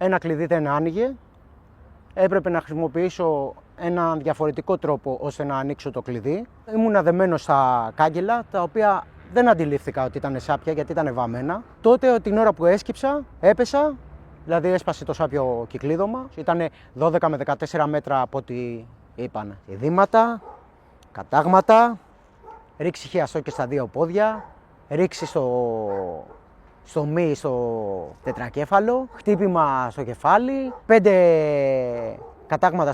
Ένα κλειδί δεν άνοιγε. Έπρεπε να χρησιμοποιήσω έναν διαφορετικό τρόπο ώστε να ανοίξω το κλειδί. Ήμουν δεμένος στα κάγκελα, τα οποία δεν αντιλήφθηκα ότι ήταν σάπια γιατί ήταν βαμμένα. Τότε την ώρα που έσκυψα, έπεσα, δηλαδή έσπασε το σάπιο κυκλίδωμα. Ήταν 12 με 14 μέτρα από ό,τι είπαν. Ειδήματα, κατάγματα, ρήξη χιαστό και στα δύο πόδια, ρήξη στο μη, στο τετρακέφαλο, χτύπημα στο κεφάλι, 5 κατάγματα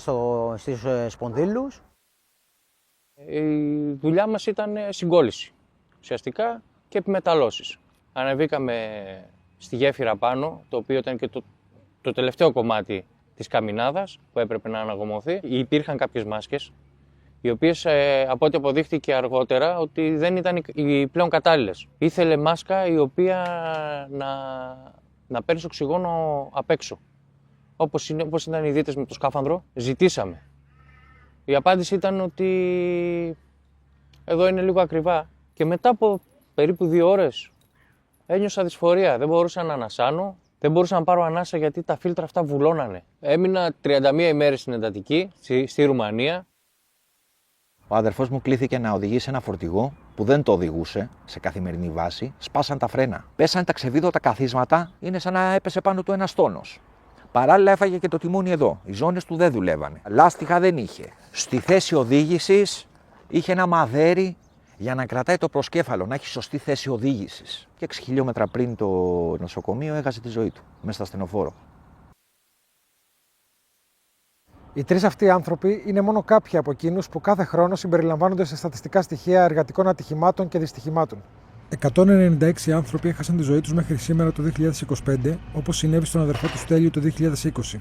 στους σπονδύλους. Η δουλειά μας ήταν συγκόλληση, ουσιαστικά, και επιμεταλλώσεις. Ανεβήκαμε στη γέφυρα πάνω, το οποίο ήταν και το τελευταίο κομμάτι της καμινάδας που έπρεπε να αναγωμωθεί. Υπήρχαν κάποιες μάσκες, οι οποίες από ό,τι αποδείχτηκε αργότερα ότι δεν ήταν οι πλέον κατάλληλες. Ήθελε μάσκα η οποία να παίρνει οξυγόνο απ' έξω. Όπως ήταν οι δίτες με το σκάφανδρο, ζητήσαμε. Η απάντηση ήταν ότι εδώ είναι λίγο ακριβά. Και μετά από περίπου 2 ώρες ένιωσα δυσφορία. Δεν μπορούσα να ανασάνω, δεν μπορούσα να πάρω ανάσα γιατί τα φίλτρα αυτά βουλώνανε. Έμεινα 31 ημέρες στην εντατική, στη Ρουμανία. Ο αδερφός μου κλήθηκε να οδηγήσει ένα φορτηγό που δεν το οδηγούσε σε καθημερινή βάση. Σπάσαν τα φρένα. Πέσαν τα ξεβίδωτα καθίσματα, είναι σαν να έπεσε πάνω του ένας τόνος. Παράλληλα έφαγε και το τιμόνι εδώ. Οι ζώνες του δεν δουλεύανε. Λάστιχα δεν είχε. Στη θέση οδήγησης είχε ένα μαδέρι για να κρατάει το προσκέφαλο, να έχει σωστή θέση οδήγησης. Και 6 χιλιόμετρα πριν το νοσοκομείο έχασε τη ζωή του μέσα στα ασθενοφόρο. Οι 3 αυτοί άνθρωποι είναι μόνο κάποιοι από εκείνους που κάθε χρόνο συμπεριλαμβάνονται σε στατιστικά στοιχεία εργατικών ατυχημάτων και δυστυχημάτων. 196 άνθρωποι έχασαν τη ζωή τους μέχρι σήμερα το 2025, όπως συνέβη στον αδερφό του Στέλιου το 2020.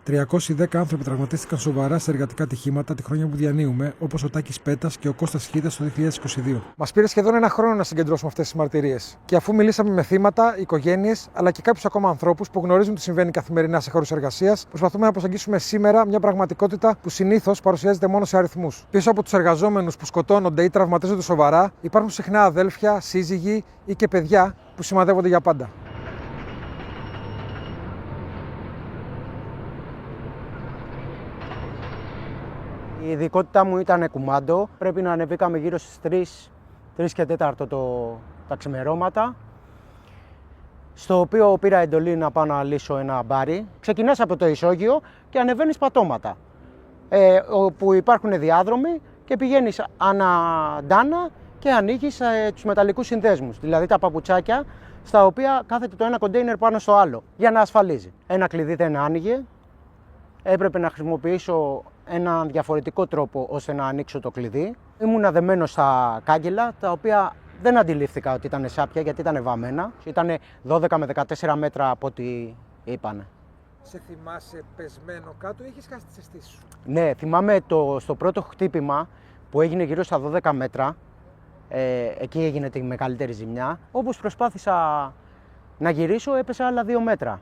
310 άνθρωποι τραυματίστηκαν σοβαρά σε εργατικά ατυχήματα τη χρονιά που διανύουμε, όπως ο Τάκης Πέτας και ο Κώστας Χίδας το 2022. Μας πήρε σχεδόν 1 χρόνο να συγκεντρώσουμε αυτές τις μαρτυρίες. Και αφού μιλήσαμε με θύματα, οικογένειες, αλλά και κάποιους ακόμα ανθρώπους που γνωρίζουν τι συμβαίνει καθημερινά σε χώρους εργασίας, προσπαθούμε να προσεγγίσουμε σήμερα μια πραγματικότητα που συνήθως παρουσιάζεται μόνο σε αριθμούς. Πίσω από τους εργαζόμενους που σκοτώνονται ή τραυματίζονται σοβαρά, υπάρχουν συχνά αδέλφια, σύζυγοι ή και παιδιά που σημαδεύονται για πάντα. Η ειδικότητά μου ήταν κουμάντο. Πρέπει να ανεβήκαμε γύρω στις 3 και 4 τα ξημερώματα, στο οποίο πήρα εντολή να πάω να λύσω ένα μπάρι. Ξεκινάς από το ισόγειο και ανεβαίνεις πατώματα, όπου υπάρχουν διάδρομοι και πηγαίνεις αναντάνα και ανοίγεις τους μεταλλικούς συνδέσμους, δηλαδή τα παπουτσάκια, στα οποία κάθεται το ένα κοντέινερ πάνω στο άλλο, για να ασφαλίζει. Ένα κλειδί δεν άνοιγε. Έπρεπε να χρησιμοποιήσω έναν διαφορετικό τρόπο ώστε να ανοίξω το κλειδί. Ήμουν δεμένος στα κάγκελα, τα οποία δεν αντιλήφθηκα ότι ήταν σάπια γιατί ήταν βαμμένα. Ήταν 12 με 14 μέτρα από ό,τι είπαν. Σε θυμάσαι πεσμένο κάτω ή έχεις χάσει τις αισθήσεις σου? Ναι, θυμάμαι στο πρώτο χτύπημα που έγινε γύρω στα 12 μέτρα. Εκεί έγινε τη μεγαλύτερη ζημιά. Όπως προσπάθησα να γυρίσω, έπεσα άλλα 2 μέτρα.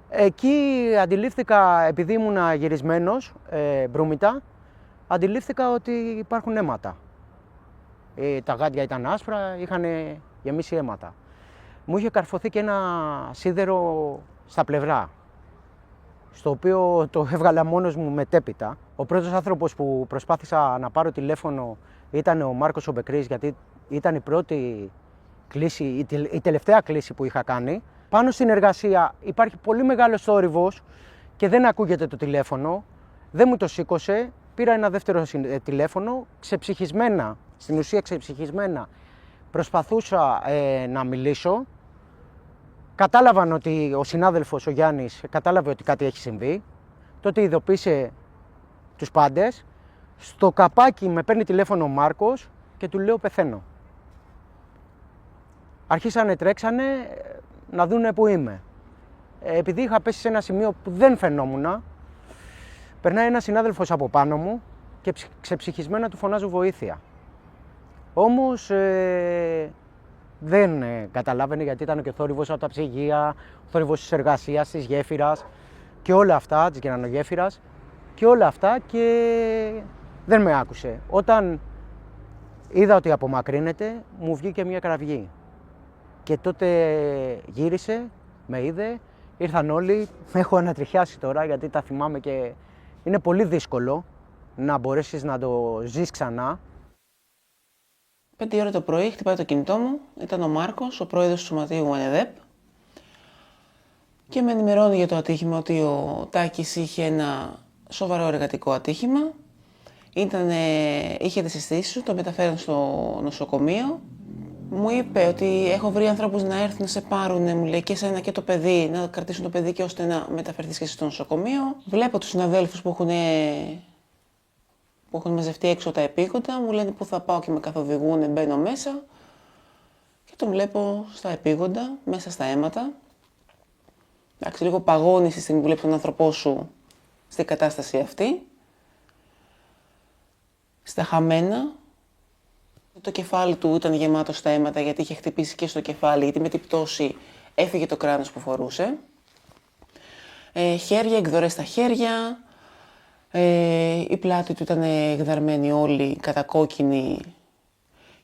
Εκεί αντιλήφθηκα, επειδή ήμουν γυρισμένος μπρούμητα, αντιλήφθηκα ότι υπάρχουν αίματα. Τα γάντια ήταν άσπρα, είχαν γεμίσει αίματα. Μου είχε καρφωθεί και ένα σίδερο στα πλευρά, στο οποίο το έβγαλα μόνος μου μετέπειτα. Ο πρώτος άνθρωπος που προσπάθησα να πάρω τηλέφωνο ήταν ο Μάρκος ο Μπεκρής, γιατί ήταν η πρώτη κλήση, η τελευταία κλήση που είχα κάνει. Πάνω στην εργασία υπάρχει πολύ μεγάλος θόρυβος και δεν ακούγεται το τηλέφωνο. Δεν μου το σήκωσε, πήρα ένα δεύτερο τηλέφωνο, ξεψυχισμένα, στην ουσία ξεψυχισμένα. Προσπαθούσα να μιλήσω. Κατάλαβαν ότι ο συνάδελφος ο Γιάννης κατάλαβε ότι κάτι έχει συμβεί. Τότε ειδοποίησε τους πάντες. Στο καπάκι με παίρνει τηλέφωνο ο Μάρκος και του λέω πεθαίνω. Αρχίσανε, τρέξανε να δούνε που είμαι. Επειδή είχα πέσει σε ένα σημείο που δεν φαινόμουνα, περνάει ένας συνάδελφος από πάνω μου και ξεψυχισμένα του φωνάζω βοήθεια. Όμως δεν καταλάβαινε, γιατί ήταν και ο θόρυβος από τα ψυγεία, ο θόρυβος της εργασίας, της γέφυρας και όλα αυτά, της γερανογέφυρας και όλα αυτά, και δεν με άκουσε. Όταν είδα ότι απομακρύνεται, μου βγήκε μια κραυγή. Και τότε γύρισε, με είδε Ήρθαν όλοι, έχω ανατριχιάσει τώρα γιατί τα θυμάμαι και είναι πολύ δύσκολο να μπορέσεις να το ζεις ξανά. 5 ώρα το πρωί χτυπάει το κινητό μου, ήταν ο Μάρκος, ο πρόεδρος του Σωματείου ΕΝΕΔΕΠ και με ενημερώνει για το ατύχημα ότι ο Τάκης είχε ένα σοβαρό εργατικό ατύχημα. Είχε τις αισθήσεις του, το μεταφέραν στο νοσοκομείο. Μου είπε ότι έχω βρει ανθρώπους να έρθουν να σε πάρουν, μου λέει, και εσένα και το παιδί, να κρατήσουν το παιδί και ώστε να μεταφερθείς και στο νοσοκομείο. Βλέπω τους συναδέλφους που έχουν μαζευτεί έξω τα επίγοντα, μου λένε που θα πάω και με καθοδηγούν, μπαίνω μέσα και τον βλέπω στα επίγοντα, μέσα στα αίματα. Εντάξει, λίγο παγώνει στη στιγμή που βλέπεις τον άνθρωπό σου στην κατάσταση αυτή. Στα χαμένα. Το κεφάλι του ήταν γεμάτο στα αίματα γιατί είχε χτυπήσει και στο κεφάλι, γιατί με την πτώση έφυγε το κράνος που φορούσε. Χέρια, εκδορές στα χέρια. Η πλάτη του ήταν γδαρμένη όλη, κατακόκκινη.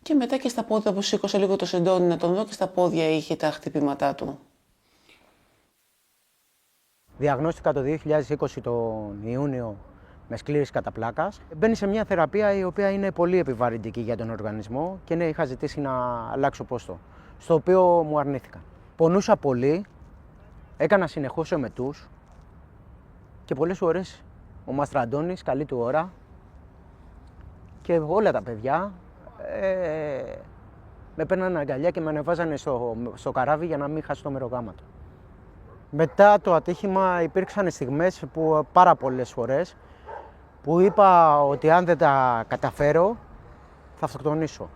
Και μετά και στα πόδια, που σήκωσα λίγο το σεντόνι να τον δω, και στα πόδια είχε τα χτυπήματά του. Διαγνώστηκα το 2020 τον Ιούνιο με σκλήρυνση κατά πλάκας. Μπαίνει σε μια θεραπεία η οποία είναι πολύ επιβαρυντική για τον οργανισμό και ναι, είχα ζητήσει να αλλάξω πόστο, στο οποίο μου αρνήθηκα. Πονούσα πολύ, έκανα συνεχώς εμετούς και πολλές ώρες ο Μαστραντώνης, καλή του ώρα, και όλα τα παιδιά με παίρνανε αγκαλιά και με ανεβάζανε στο καράβι για να μην χάσω το μερογάματο. Μετά το ατύχημα υπήρξαν στιγμές που πάρα πολλές φορές που είπα ότι αν δεν τα καταφέρω θα αυτοκτονήσω.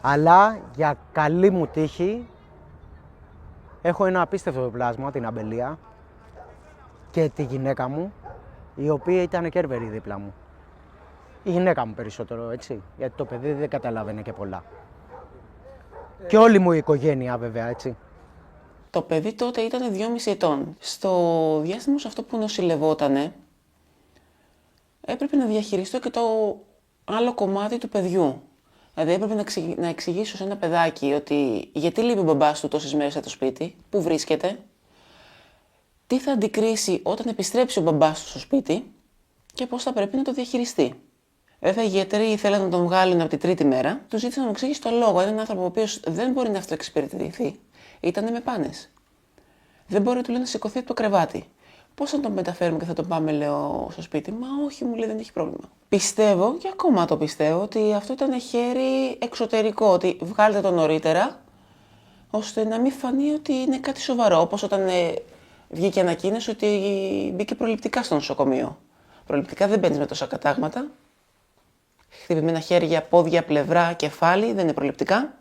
Αλλά για καλή μου τύχη έχω ένα απίστευτο πλάσμα, την αμπελία, και τη γυναίκα μου, η οποία ήταν κέρβερη δίπλα μου. Η γυναίκα μου περισσότερο, έτσι, γιατί το παιδί δεν καταλάβαινε και πολλά. Και όλη μου η οικογένεια βέβαια, έτσι. Το παιδί τότε ήταν 2,5 ετών. Στο διάστημα σε αυτό που νοσηλευότανε, έπρεπε να διαχειριστώ και το άλλο κομμάτι του παιδιού. Δηλαδή έπρεπε να εξηγήσω σε ένα παιδάκι ότι γιατί λείπει ο μπαμπάς του τόσες μέρες από το σπίτι, πού βρίσκεται, τι θα αντικρίσει όταν επιστρέψει ο μπαμπάς του στο σπίτι και πώς θα πρέπει να το διαχειριστεί. Βέβαια, οι γιατροί ήθελαν να τον βγάλουν από την τρίτη μέρα, του ζήτησαν να μου εξηγήσει το λόγο. Έναν άνθρωπο ο οποίος δεν μπορεί να αυτοεξυπηρετηθεί, ήταν με πάνες. Δεν μπορεί, του λέει, να σηκωθεί από το κρεβάτι. Πώς θα τον μεταφέρουμε και θα τον πάμε, λέω, στο σπίτι? Μα όχι, μου λέει, δεν έχει πρόβλημα. Πιστεύω, και ακόμα το πιστεύω, ότι αυτό ήταν χέρι εξωτερικό, ότι βγάλετε τον νωρίτερα, ώστε να μην φανεί ότι είναι κάτι σοβαρό. Όπως όταν βγήκε ανακοίνωση ότι μπήκε προληπτικά στο νοσοκομείο. Προληπτικά δεν μπαίνεις με τόσα κατάγματα. Χτυπημένα χέρια, πόδια, πλευρά, κεφάλι, δεν είναι προληπτικά.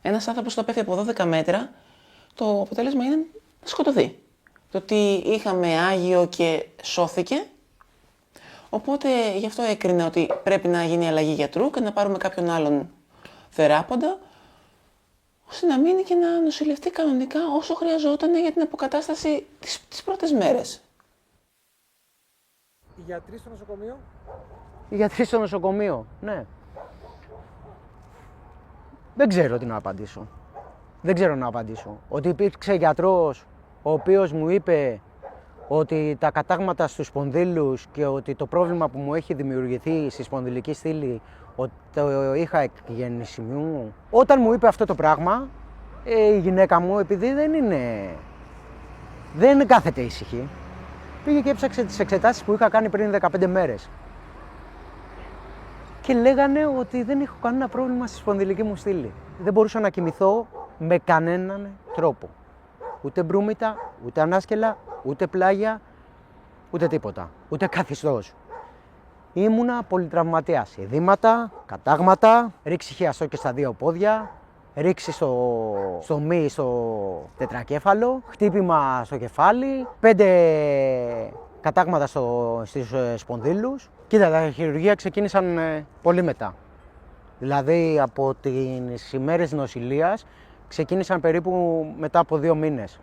Ένας άνθρωπος που πέφτει από 12 μέτρα, το αποτέλεσμα είναι να σκοτωθεί. Το ότι είχαμε Άγιο και σώθηκε, οπότε γι' αυτό έκρινα ότι πρέπει να γίνει αλλαγή γιατρού και να πάρουμε κάποιον άλλον θεράποντα, ώστε να μείνει και να νοσηλευτεί κανονικά όσο χρειαζόταν για την αποκατάσταση τις πρώτες μέρες. Οι γιατροί στο νοσοκομείο. Οι γιατροί στο νοσοκομείο, ναι. Δεν ξέρω τι να απαντήσω. Δεν ξέρω να απαντήσω. Ότι υπήρξε γιατρός ο οποίος μου είπε ότι τα κατάγματα στους σπονδύλους και ότι το πρόβλημα που μου έχει δημιουργηθεί στη σπονδυλική στήλη, ότι το είχα εκ γεννησιμιού μου. Όταν μου είπε αυτό το πράγμα, η γυναίκα μου, επειδή δεν κάθεται ήσυχη, πήγε και έψαξε τις εξετάσεις που είχα κάνει πριν 15 μέρες. Και λέγανε ότι δεν έχω κανένα πρόβλημα στη σπονδυλική μου στήλη. Δεν μπορούσα να κοιμηθώ με κανέναν τρόπο. Ούτε μπρούμητα, ούτε ανάσκελα, ούτε πλάγια, ούτε τίποτα. Ούτε καθιστός. Ήμουνα πολυτραυματίας. Ειδήματα, κατάγματα, ρήξη χιαστό και στα 2 πόδια, ρήξη στο μη, στο τετρακέφαλο, χτύπημα στο κεφάλι, 5 κατάγματα στους σπονδύλους. Κοίτα, τα χειρουργεία ξεκίνησαν πολύ μετά. Δηλαδή από τις ημέρες νοσηλείας ξεκίνησαν περίπου μετά από 2 μήνες.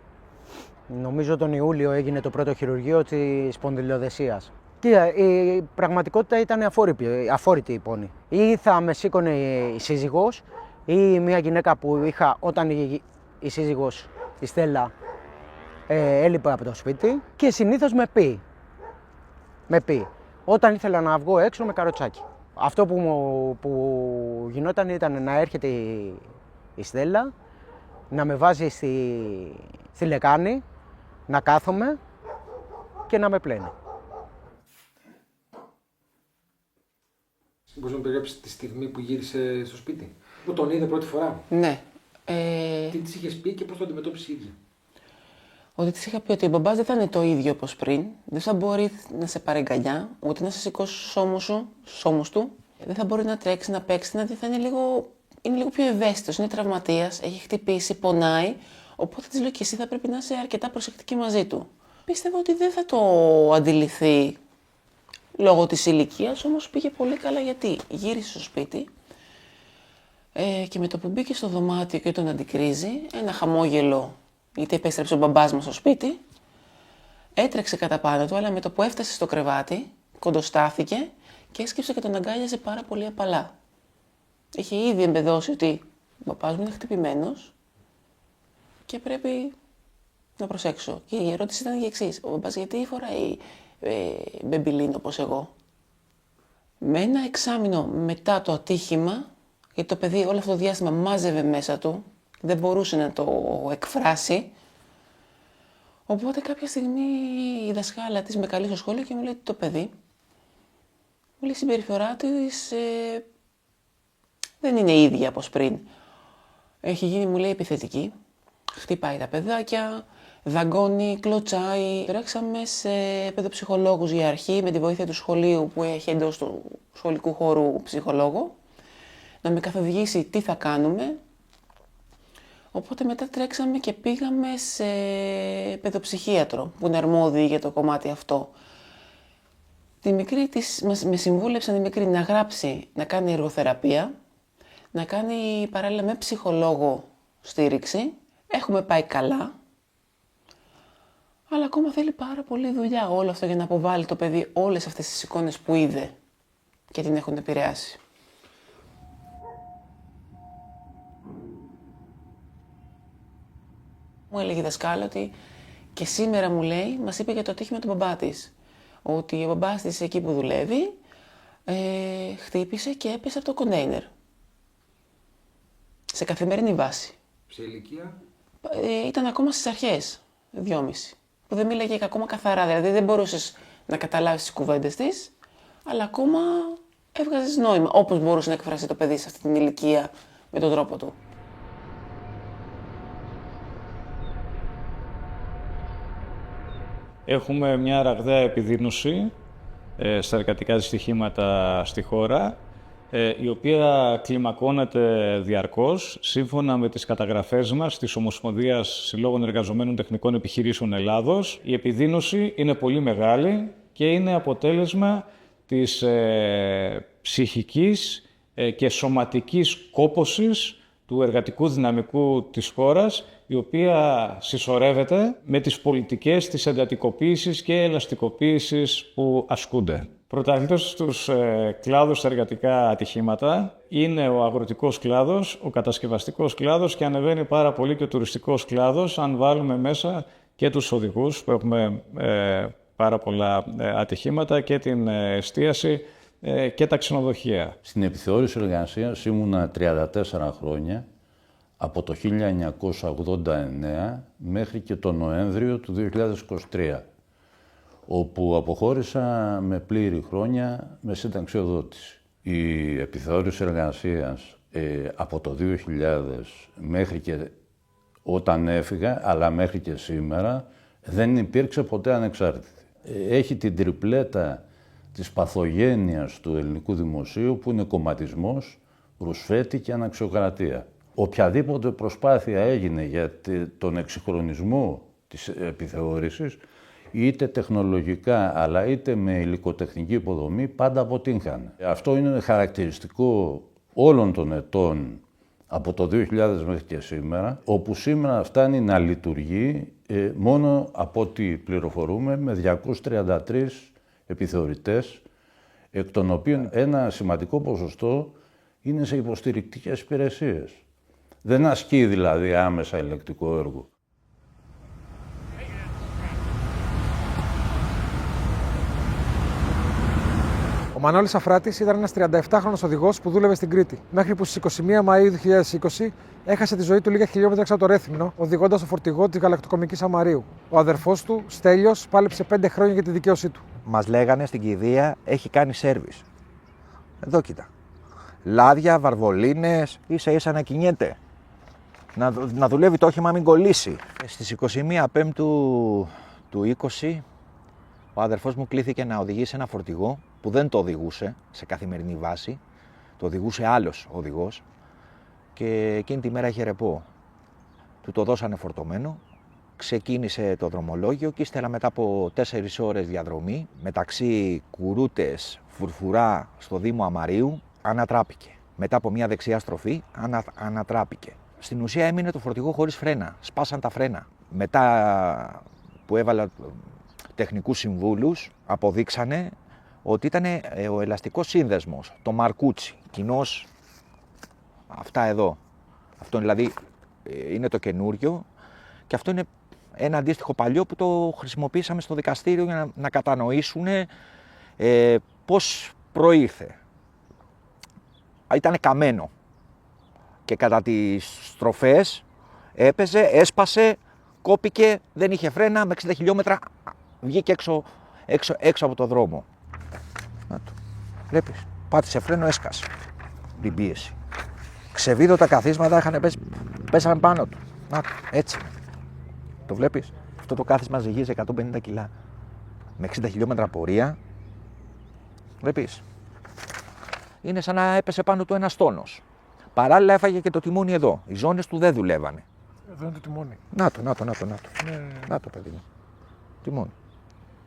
Νομίζω τον Ιούλιο έγινε το πρώτο χειρουργείο της σπονδυλοδεσίας. Κοίτα, η πραγματικότητα ήταν αφόρητη η πόνη. Ή θα με σήκωνε η σύζυγος ή μια γυναίκα που είχα όταν η σύζυγος, η Στέλλα, έλειπα από το σπίτι και συνήθως με πει. Όταν ήθελα να βγω έξω με καροτσάκι. Αυτό που γινόταν ήταν να έρχεται η Στέλλα, να με βάζει στη λεκάνη, να κάθομαι και να με πλένει. Μπορείς να μου περιγράψεις τη στιγμή που γύρισε στο σπίτι, που τον είδε πρώτη φορά? Ναι. Τι της είχες πει και πώς το αντιμετώπισε η ίδια? Ότι της είχα πει ότι ο μπαμπάς δεν θα είναι το ίδιο όπως πριν, δεν θα μπορεί να σε πάρει αγκαλιά, ούτε να σε σηκώσει στους ώμους του, δεν θα μπορεί να τρέξει, να παίξει, θα είναι λίγο πιο ευαίσθητος, είναι τραυματίας, έχει χτυπήσει, πονάει, οπότε της λέω και εσύ θα πρέπει να είσαι αρκετά προσεκτική μαζί του. Πίστευα ότι δεν θα το αντιληφθεί λόγω της ηλικίας, όμως πήγε πολύ καλά γιατί γύρισε στο σπίτι και με το που μπήκε στο δωμάτιο και τον αντικρίζει, ένα χαμόγελο, γιατί επέστρεψε ο μπαμπάς μας στο σπίτι, έτρεξε κατά πάνω του, αλλά με το που έφτασε στο κρεβάτι, κοντοστάθηκε και έσκυψε και τον αγκάλιαζε πάρα πολύ απαλά. Είχε ήδη εμπεδώσει ότι ο μπαμπάς μου είναι χτυπημένος και πρέπει να προσέξω. Και η ερώτηση ήταν η εξής: ο μπαμπάς γιατί φοράει μπεμπιλίν όπως εγώ? Με ένα εξάμηνο μετά το ατύχημα, γιατί το παιδί όλο αυτό το διάστημα μάζευε μέσα του, δεν μπορούσε να το εκφράσει, οπότε κάποια στιγμή η δασκάλα της με καλεί στο σχόλιο και μου λέει το παιδί, μου λέει η συμπεριφορά της δεν είναι ίδια όπως πριν. Έχει γίνει, μου λέει, επιθετική, χτυπάει τα παιδάκια, δαγκώνει, κλωτσάει. Τρέξαμε σε παιδοψυχολόγους για αρχή, με τη βοήθεια του σχολείου που έχει εντός του σχολικού χώρου ψυχολόγο, να με καθοδηγήσει τι θα κάνουμε. Οπότε μετά τρέξαμε και πήγαμε σε παιδοψυχίατρο που είναι αρμόδιοι για το κομμάτι αυτό. Με συμβούλεψαν η μικρή να γράψει, να κάνει εργοθεραπεία, να κάνει παράλληλα με ψυχολόγο στήριξη. Έχουμε πάει καλά, αλλά ακόμα θέλει πάρα πολύ δουλειά όλο αυτό για να αποβάλει το παιδί όλες αυτές τις εικόνες που είδε και την έχουν επηρεάσει. Μου έλεγε η δασκάλα ότι και σήμερα μου λέει, μας είπε για το ατύχημα του μπαμπά της. Ότι ο μπαμπάς της εκεί που δουλεύει χτύπησε και έπεσε από το κοντέινερ. Σε καθημερινή βάση. Σε ηλικία? Ήταν ακόμα στις αρχές, 2,5. Που δεν μίλαγε ακόμα καθαρά, δηλαδή δεν μπορούσες να καταλάβεις τις κουβέντες της, αλλά ακόμα έβγαζες νόημα, όπως μπορούσε να εκφράσει το παιδί σε αυτή την ηλικία με τον τρόπο του. Έχουμε μια ραγδαία επιδείνωση στα εργατικά δυστυχήματα στη χώρα, η οποία κλιμακώνεται διαρκώς, σύμφωνα με τις καταγραφές μας της Ομοσπονδίας Συλλόγων Εργαζομένων Τεχνικών Επιχειρήσεων Ελλάδος. Η επιδείνωση είναι πολύ μεγάλη και είναι αποτέλεσμα της ψυχικής και σωματικής κόπωσης του εργατικού δυναμικού της χώρας, η οποία συσσωρεύεται με τις πολιτικές της εντατικοποίησης και ελαστικοποίησης που ασκούνται. Πρωταθλητές στους κλάδους στα εργατικά ατυχήματα είναι ο αγροτικός κλάδος, ο κατασκευαστικός κλάδος και ανεβαίνει πάρα πολύ και ο τουριστικός κλάδος, αν βάλουμε μέσα και τους οδηγούς που έχουμε πάρα πολλά ατυχήματα και την εστίαση και τα ξενοδοχεία. Στην επιθεώρηση εργασίας ήμουνα 34 χρόνια, από το 1989 μέχρι και το Νοέμβριο του 2023, όπου αποχώρησα με πλήρη χρόνια με συνταξιοδότηση. Η επιθεώρηση εργασίας από το 2000 μέχρι και όταν έφυγα, αλλά μέχρι και σήμερα, δεν υπήρξε ποτέ ανεξάρτητη. Έχει την τριπλέτα της παθογένειας του ελληνικού δημοσίου, που είναι κομματισμός, ρουσφέτη και αναξιοκρατία. Οποιαδήποτε προσπάθεια έγινε για τον εξυγχρονισμό της επιθεώρησης, είτε τεχνολογικά αλλά είτε με υλικοτεχνική υποδομή, πάντα αποτύχανε. Αυτό είναι χαρακτηριστικό όλων των ετών από το 2000 μέχρι και σήμερα, όπου σήμερα φτάνει να λειτουργεί μόνο από ό,τι πληροφορούμε με 233 επιθεωρητές, εκ των οποίων ένα σημαντικό ποσοστό είναι σε υποστηρικτικές υπηρεσίες. Δεν ασκεί δηλαδή άμεσα ελεκτικό έργο. Ο Μανώλης Αφράτης ήταν ένας 37χρονος οδηγός που δούλευε στην Κρήτη, μέχρι που στις 21 Μαΐου 2020 έχασε τη ζωή του λίγα χιλιόμετρα έξω από το Ρέθυμνο, οδηγώντας το φορτηγό της γαλακτοκομικής Αμαρίου. Ο αδερφός του, Στέλιος, πάλεψε 5 χρόνια για τη δικαίωσή του. Μας λέγανε στην κηδεία έχει κάνει σέρβις. Εδώ κοίτα. Λάδια, βαρβολίνες, ίσα να κινιέται. Να δουλεύει το όχημα, μην κολλήσει. Στις 21 Πέμπτου του 20, ο αδερφός μου κλήθηκε να οδηγήσει ένα φορτηγό που δεν το οδηγούσε σε καθημερινή βάση. Το οδηγούσε άλλος οδηγός και εκείνη τη μέρα είχε ρεπό. Του το δώσανε φορτωμένο, ξεκίνησε το δρομολόγιο και ύστερα μετά από 4 ώρες διαδρομή μεταξύ Κουρούτες, Φουρφουρά στο Δήμο Αμαρίου ανατράπηκε. Μετά από μια δεξιά στροφή ανατράπηκε. Στην ουσία έμεινε το φορτηγό χωρίς φρένα, σπάσαν τα φρένα. Μετά που έβαλα τεχνικούς συμβούλους αποδείξανε ότι ήταν ο ελαστικός σύνδεσμος, το μαρκούτσι, κοινώς αυτά εδώ. Αυτό δηλαδή είναι το καινούριο και αυτό είναι ένα αντίστοιχο παλιό που το χρησιμοποίησαμε στο δικαστήριο για να κατανοήσουν πώς προήλθε. Ήταν καμένο και κατά τις στροφές έπαιζε, έσπασε, κόπηκε, δεν είχε φρένα, με 60 χιλιόμετρα βγήκε έξω από το δρόμο. Να το, βλέπεις, πάτησε φρένο, έσκασε την πίεση. Ξεβίδωτα καθίσματα πέσαν πάνω του. Να το, έτσι. Το βλέπεις, αυτό το κάθισμα ζυγίζει 150 κιλά. Με 60 χιλιόμετρα πορεία, βλέπεις, είναι σαν να έπεσε πάνω του ένας τόνος. Παράλληλα έφαγε και το τιμόνι εδώ. Οι ζώνες του δεν δουλεύανε. Εδώ είναι το τιμόνι. Να το. Να το, παιδί μου. Τιμόνι.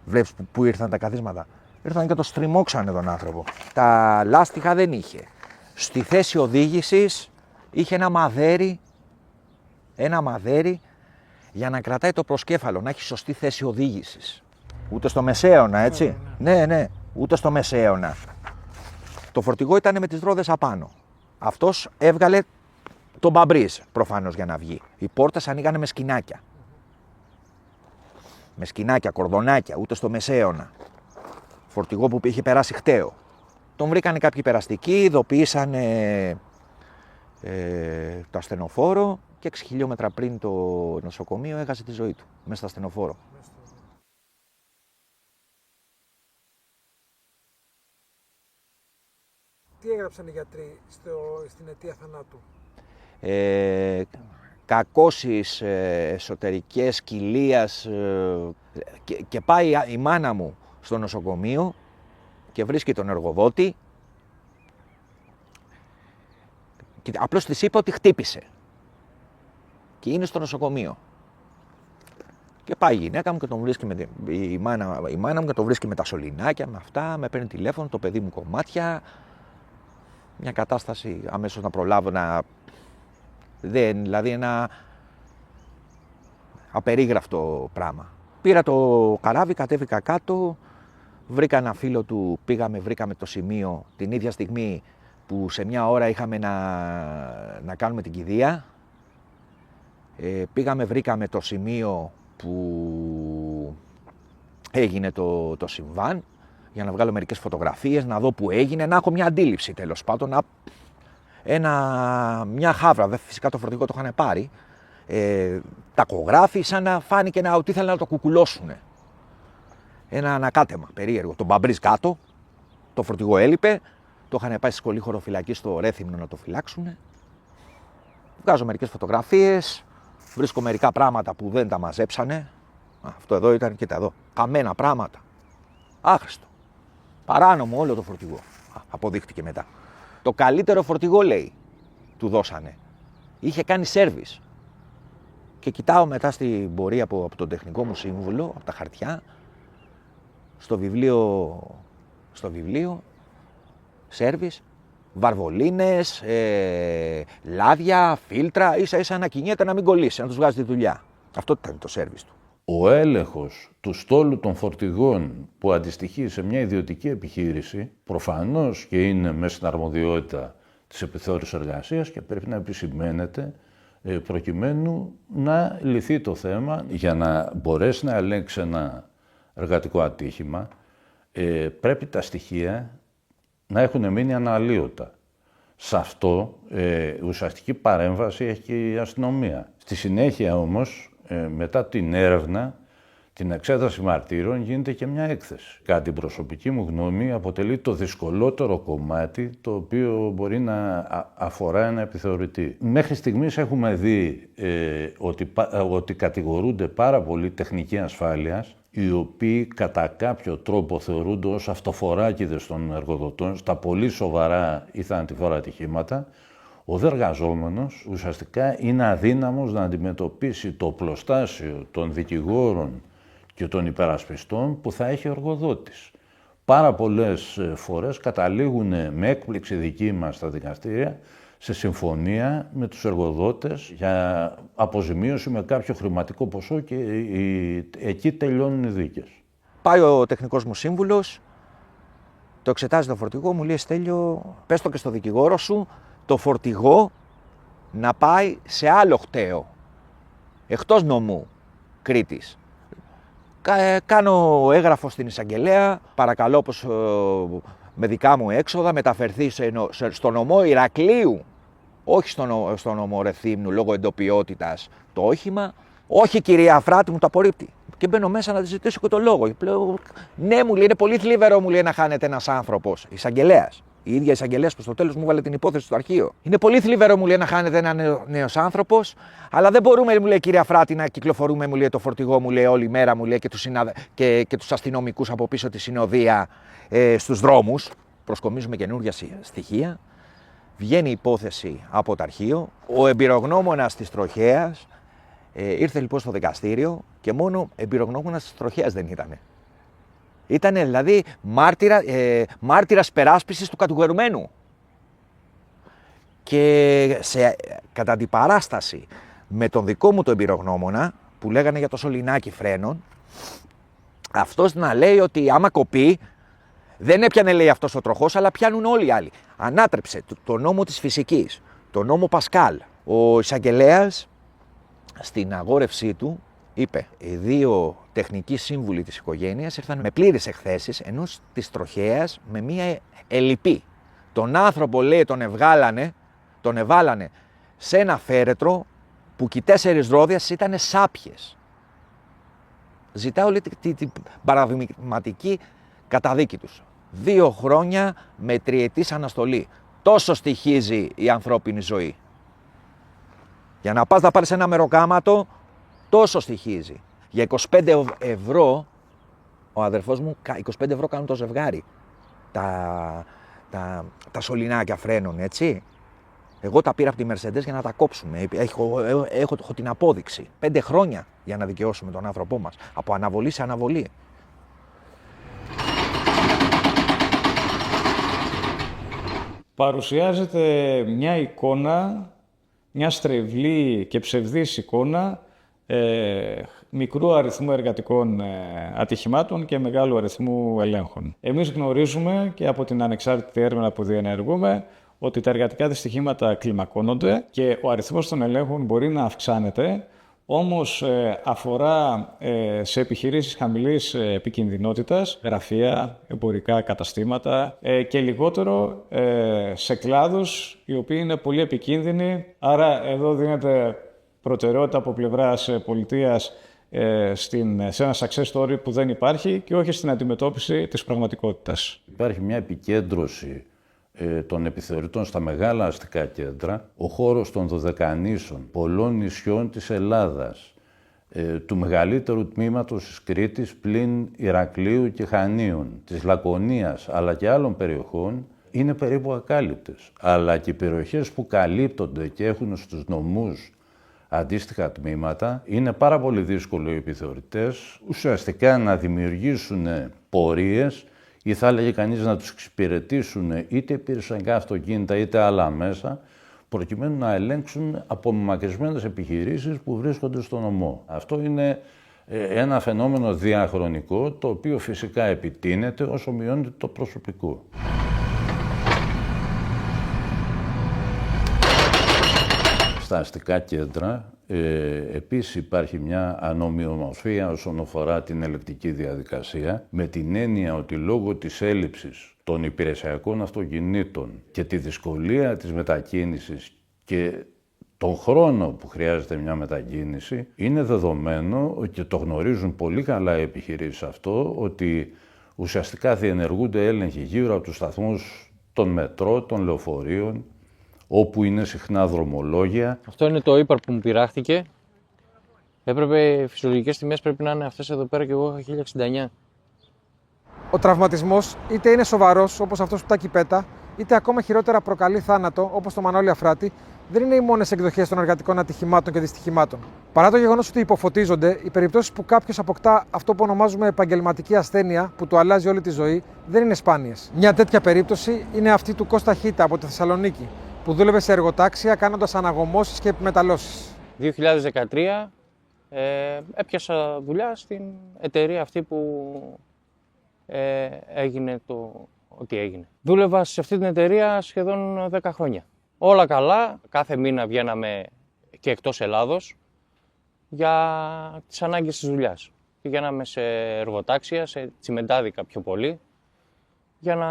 Βλέπεις που ήρθαν τα καθίσματα. Ήρθαν και το στριμώξανε τον άνθρωπο. Τα λάστιχα δεν είχε. Στη θέση οδήγησης είχε ένα μαδέρι για να κρατάει το προσκέφαλο, να έχει σωστή θέση οδήγησης. Ούτε στο μεσαίωνα, έτσι. Ναι, ούτε στο μεσαίωνα. Το φορτηγό ήταν με τις ρόδες απάνω. Αυτός έβγαλε τον μπαμπρίζ προφανώς για να βγει. Οι πόρτες ανοίγανε με σκηνάκια. Με σκηνάκια, κορδονάκια, ούτε στο μεσαίωνα. Φορτηγό που είχε περάσει χταίο. Τον βρήκανε κάποιοι περαστικοί, ειδοποιήσανε το ασθενοφόρο και 6 χιλιόμετρα πριν το νοσοκομείο έχασε τη ζωή του μέσα στο ασθενοφόρο. Τι έγραψαν οι γιατροί στην αιτία θανάτου? Κακώσεις εσωτερικές, κοιλίας και πάει η μάνα μου στο νοσοκομείο και βρίσκει τον εργοδότη και απλώς της είπε ότι χτύπησε και είναι στο νοσοκομείο. Και πάει η γυναίκα μου και τον βρίσκει η μάνα μου και τον βρίσκει με τα σωληνάκια, με αυτά, με παίρνει τηλέφωνο, το παιδί μου κομμάτια. Μια κατάσταση αμέσως να προλάβω δηλαδή ένα απερίγραφτο πράγμα. Πήρα το καράβι, κατέβηκα κάτω, βρήκα ένα φίλο του, βρήκαμε το σημείο την ίδια στιγμή που σε μια ώρα είχαμε να κάνουμε την κηδεία. Βρήκαμε το σημείο που έγινε το συμβάν για να βγάλω μερικές φωτογραφίες, να δω που έγινε, να έχω μια αντίληψη τέλος πάντων, μια χάβρα, φυσικά το φορτηγό το είχαν πάρει, τακογράφη, σαν να φάνηκε ότι ήθελαν να το κουκουλώσουν. Ένα ανακάτεμα περίεργο, τον μπαμπρίζ κάτω, το φορτηγό έλειπε, το είχαν πάει στη σχολή χωροφυλακή στο Ρέθυμνο να το φυλάξουν. Βγάζω μερικές φωτογραφίες, βρίσκω μερικά πράγματα που δεν τα μαζέψανε. Αυτό εδώ ήταν, κοίτα εδώ, καμένα πράγματα. Άχρηστο. Παράνομο όλο το φορτηγό. Αποδείχτηκε μετά. Το καλύτερο φορτηγό, λέει, του δώσανε. Είχε κάνει σέρβις. Και κοιτάω μετά στην πορεία από τον τεχνικό μου σύμβουλο, από τα χαρτιά, στο βιβλίο, σέρβις, βαρβολίνες, λάδια, φίλτρα, ίσα να κινιέται να μην κολλήσει, να τους βγάζει τη δουλειά. Αυτό ήταν το σέρβις του. Ο έλεγχος του στόλου των φορτηγών που αντιστοιχεί σε μια ιδιωτική επιχείρηση, προφανώς και είναι μέσα στην αρμοδιότητα της επιθεώρησης εργασίας και πρέπει να επισημαίνεται προκειμένου να λυθεί το θέμα. Για να μπορέσει να ελέγξει ένα εργατικό ατύχημα, πρέπει τα στοιχεία να έχουν μείνει αναλύωτα. Σε αυτό ουσιαστική παρέμβαση έχει και η αστυνομία. Στη συνέχεια όμως, μετά την έρευνα, την εξέταση μαρτύρων, γίνεται και μια έκθεση. Κατά την προσωπική μου γνώμη, αποτελεί το δυσκολότερο κομμάτι το οποίο μπορεί να αφορά ένα επιθεωρητή. Μέχρι στιγμής έχουμε δει ότι κατηγορούνται πάρα πολλοί τεχνικοί ασφάλειας, οι οποίοι κατά κάποιο τρόπο θεωρούνται ως αυτοφοράκηδες των εργοδοτών στα πολύ σοβαρά ή θανατηφόρα ατυχήματα. Ο δε εργαζόμενος ουσιαστικά είναι αδύναμος να αντιμετωπίσει το οπλοστάσιο των δικηγόρων και των υπερασπιστών που θα έχει ο εργοδότης. Πάρα πολλές φορές καταλήγουν με έκπληξη δική μας στα δικαστήρια σε συμφωνία με τους εργοδότες για αποζημίωση με κάποιο χρηματικό ποσό και εκεί τελειώνουν οι δίκες. Πάει ο τεχνικός μου σύμβουλος, το εξετάζει το φορτηγό, μου λέει Στέλιο, πες το και στο δικηγόρο σου, το φορτηγό να πάει σε άλλο χταίο, εκτός νομού Κρήτης. Κάνω έγγραφο στην εισαγγελέα, παρακαλώ πως με δικά μου έξοδα μεταφερθεί στο νομό Ηρακλείου, όχι στο νομό Ρεθύμνου λόγω εντοπιότητας το όχημα. Όχι κυρία Αφράτη, μου το απορρίπτει. Και μπαίνω μέσα να τη ζητήσω και το λόγο. Ναι, μου λέει, είναι πολύ θλιβερό, μου λέει, να χάνεται ένας άνθρωπος. Εισαγγελέας. Η ίδια εισαγγελέας που στο τέλος μου βάλε την υπόθεση στο αρχείο. Είναι πολύ θλιβερό, μου λέει, να χάνεται ένα νέος άνθρωπος, αλλά δεν μπορούμε, μου λέει, κυρία Φράτη, να κυκλοφορούμε, μου λέει, το φορτηγό, μου λέει, όλη μέρα, μου λέει, και τους αστυνομικούς από πίσω τη συνοδεία στους δρόμους. Προσκομίζουμε καινούργια στοιχεία. Βγαίνει η υπόθεση από το αρχείο. Ο εμπειρογνώμονας της τροχέας ήρθε λοιπόν στο δικαστήριο και μόνο εμπειρογνώμονας της τροχέας δεν ήτανε. Ήτανε δηλαδή μάρτυρας περάσπισης του κατηγορουμένου. Και κατά αντιπαράσταση με τον δικό μου το εμπειρογνώμονα που λέγανε για το σωληνάκι φρένων, αυτός να λέει ότι άμα κοπεί δεν έπιανε, λέει, αυτός ο τροχός, αλλά πιάνουν όλοι οι άλλοι. Ανάτρεψε το νόμο της φυσικής, το νόμο Πασκάλ. Ο εισαγγελέας στην αγόρευσή του είπε, οι δύο τεχνικοί σύμβουλοι της οικογένειας ήρθαν με πλήρες εκθέσεις, ενός της τροχέας με μία ελλειπή. Τον άνθρωπο, λέει, τον εβάλανε σε ένα φέρετρο που και οι 4 ρόδιας ήταν σάπιες. Ζητάω, λέει, την παραδειγματική καταδίκη τους. 2 χρόνια με 3ετής αναστολή. Τόσο στοιχίζει η ανθρώπινη ζωή. Για να πας να πάρεις ένα μεροκάματο, τόσο στοιχίζει. Για 25 ευρώ, ο αδερφός μου, 25 ευρώ κάνουν το ζευγάρι. Τα σωληνάκια φρένων, έτσι. Εγώ τα πήρα από τη Mercedes για να τα κόψουμε. Έχω την απόδειξη. 5 χρόνια για να δικαιώσουμε τον άνθρωπό μας. Από αναβολή σε αναβολή. Παρουσιάζεται μια εικόνα, μια στρεβλή και ψευδής εικόνα μικρού αριθμού εργατικών ατυχημάτων και μεγάλου αριθμού ελέγχων. Εμείς γνωρίζουμε και από την ανεξάρτητη έρευνα που διενεργούμε ότι τα εργατικά δυστυχήματα κλιμακώνονται και ο αριθμός των ελέγχων μπορεί να αυξάνεται, όμως αφορά σε επιχειρήσεις χαμηλής επικινδυνότητας, γραφεία, εμπορικά καταστήματα και λιγότερο σε κλάδους οι οποίοι είναι πολύ επικίνδυνοι. Άρα εδώ δίνεται προτεραιότητα από πλευράς πολιτείας σε ένα success story που δεν υπάρχει και όχι στην αντιμετώπιση της πραγματικότητας. Υπάρχει μια επικέντρωση των επιθεωρητών στα μεγάλα αστικά κέντρα, ο χώρος των Δωδεκανήσων, πολλών νησιών της Ελλάδας, του μεγαλύτερου τμήματος της Κρήτης πλην Ηρακλείου και Χανίων, της Λακωνίας αλλά και άλλων περιοχών, είναι περίπου ακάλυπτες. Αλλά και οι περιοχές που καλύπτονται και έχουν στους νομούς αντίστοιχα τμήματα, είναι πάρα πολύ δύσκολο οι επιθεωρητές ουσιαστικά να δημιουργήσουν πορείες ή θα έλεγε κανείς να τους εξυπηρετήσουν είτε πυροσβεστικά αυτοκίνητα είτε άλλα μέσα, προκειμένου να ελέγξουν απομακρυσμένες επιχειρήσεις που βρίσκονται στο νομό. Αυτό είναι ένα φαινόμενο διαχρονικό, το οποίο φυσικά επιτείνεται όσο μειώνεται το προσωπικό. Στα αστικά κέντρα επίσης υπάρχει μια ανομοιομορφία όσον αφορά την ελεκτική διαδικασία, με την έννοια ότι λόγω της έλλειψης των υπηρεσιακών αυτοκινήτων και τη δυσκολία της μετακίνησης και τον χρόνο που χρειάζεται μια μετακίνηση, είναι δεδομένο και το γνωρίζουν πολύ καλά οι επιχειρήσεις αυτό, ότι ουσιαστικά διενεργούνται έλεγχοι γύρω από τους σταθμούς των μετρό, των λεωφορείων, όπου είναι συχνά δρομολόγια. Αυτό είναι το ύπαρ που μου πειράχτηκε. Έπρεπε, οι φυσιολογικές τιμές πρέπει να είναι αυτές εδώ πέρα και εγώ είχα 1069. Ο τραυματισμός είτε είναι σοβαρός, όπως αυτός του Τάκη Πέτα, είτε ακόμα χειρότερα προκαλεί θάνατο, όπως το Μανώλη Αφράτη, δεν είναι οι μόνες εκδοχές των εργατικών ατυχημάτων και δυστυχημάτων. Παρά το γεγονός ότι υποφωτίζονται, οι περιπτώσεις που κάποιος αποκτά αυτό που ονομάζουμε επαγγελματική ασθένεια, που του αλλάζει όλη τη ζωή, δεν είναι σπάνιες. Μια τέτοια περίπτωση είναι αυτή του Κώστα Χίτα από τη Θεσσαλονίκη, που δούλευε σε εργοτάξια κάνοντας αναγωμώσεις και επιμεταλλώσεις. 2013 έπιασα δουλειά στην εταιρεία αυτή που έγινε ό,τι έγινε. Δούλευα σε αυτή την εταιρεία σχεδόν 10 χρόνια. Όλα καλά, κάθε μήνα βγαίναμε και εκτός Ελλάδος για τις ανάγκες της δουλειάς. Πηγαίναμε σε εργοτάξια, σε τσιμεντάδικα πιο πολύ, για να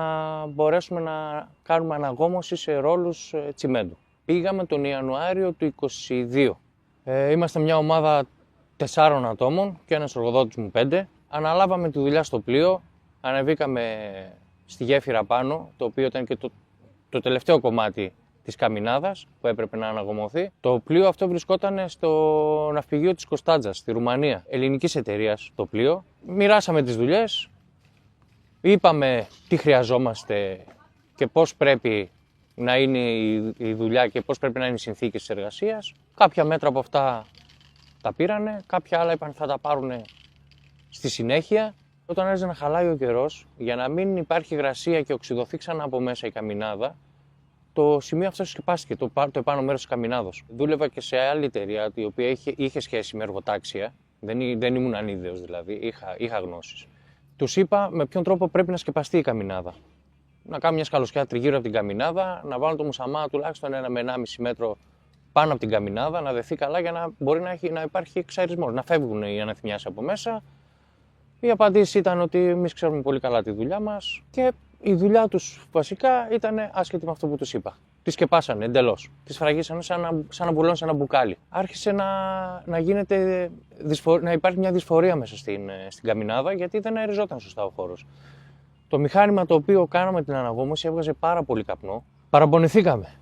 μπορέσουμε να κάνουμε αναγόμωση σε ρόλους τσιμέντου. Πήγαμε τον Ιανουάριο του 2022. Είμαστε μια ομάδα 4 ατόμων και ένας εργοδότης μου 5. Αναλάβαμε τη δουλειά στο πλοίο, ανεβήκαμε στη γέφυρα πάνω, το οποίο ήταν και το τελευταίο κομμάτι της καμινάδας που έπρεπε να αναγωμωθεί. Το πλοίο αυτό βρισκόταν στο ναυπηγείο της Κωνσταντζας, στη Ρουμανία, ελληνικής εταιρείας το πλοίο. Μοιράσαμε τις δουλειές, είπαμε τι χρειαζόμαστε και πώς πρέπει να είναι η δουλειά και πώς πρέπει να είναι οι συνθήκες της εργασίας. Κάποια μέτρα από αυτά τα πήρανε, κάποια άλλα είπαν θα τα πάρουν στη συνέχεια. Όταν άρχισε να χαλάει ο καιρός, για να μην υπάρχει υγρασία και οξυδωθεί ξανά από μέσα η καμινάδα, το σημείο αυτό σκεπάστηκε, το επάνω μέρος της καμινάδος. Δούλευα και σε άλλη εταιρεία, η οποία είχε σχέση με εργοτάξια. Δεν ήμουν ανίδεος δηλαδή, είχα γνώσεις. Τους είπα με ποιον τρόπο πρέπει να σκεπαστεί η καμινάδα. Να κάνω μια σκαλωσιά τριγύρω από την καμινάδα, να βάλω το μουσαμά τουλάχιστον 1 με 1,5 μέτρο πάνω από την καμινάδα, να δεθεί καλά για να μπορεί να υπάρχει εξαρισμός, να φεύγουν οι αναθυμιάσεις από μέσα. Η απάντηση ήταν ότι εμείς ξέρουμε πολύ καλά τη δουλειά μας και η δουλειά τους βασικά ήταν άσχετη με αυτό που τους είπα. Τη σκεπάσανε εντελώς. Τη σφραγίσανε σαν να μπουλώνουν σε ένα μπουκάλι. Άρχισε να υπάρχει μια δυσφορία μέσα στην καμινάδα γιατί δεν αεριζόταν σωστά ο χώρος. Το μηχάνημα το οποίο κάναμε την αναγόμωση έβγαζε πάρα πολύ καπνό. Παραπονηθήκαμε.